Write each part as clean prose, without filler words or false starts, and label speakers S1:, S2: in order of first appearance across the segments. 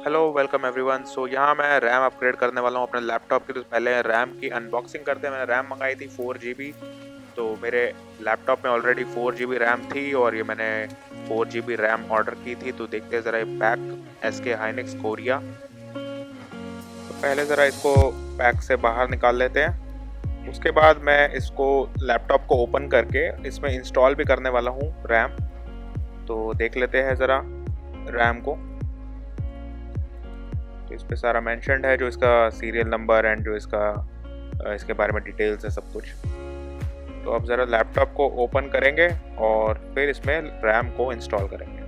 S1: Hello welcome everyone. सो यहाँ मैं RAM upgrade करने वाला हूँ अपने लैपटॉप की। तो पहले रैम की अनबॉक्सिंग करते हैं। मैंने रैम मंगाई थी 4 GB। तो मेरे लैपटॉप में ऑलरेडी 4 GB रैम थी और ये मैंने 4 GB रैम ऑर्डर की थी। तो देखते हैं ज़रा ये पैक SK हाइनिक्स कोरिया। तो पहले ज़रा इसको पैक से बाहर निकाल लेते हैं। उसके बाद मैं इसको लैपटॉप को ओपन करके इसमें इंस्टॉल भी करने वाला हूँ रैम। तो देख लेते हैं ज़रा रैम को। तो इस पे सारा मेंशन्ड है, जो इसका सीरियल नंबर एंड जो इसके बारे में डिटेल्स है सब कुछ। तो अब ज़रा लैपटॉप को ओपन करेंगे और फिर इसमें रैम को इंस्टॉल करेंगे।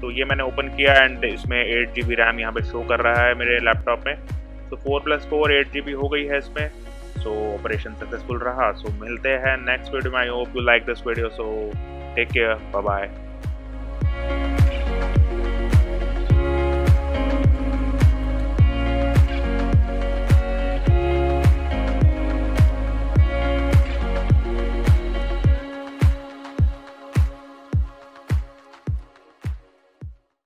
S1: तो ये मैंने ओपन किया एंड इसमें 8 GB रैम यहाँ पे शो कर रहा है मेरे लैपटॉप में। तो 4+4 8 GB हो गई है इसमें। सो ऑपरेशन सक्सेसफुल रहा। सो मिलते हैं नेक्स्ट वीडियो में। I hope you like this video. So take care, bye bye.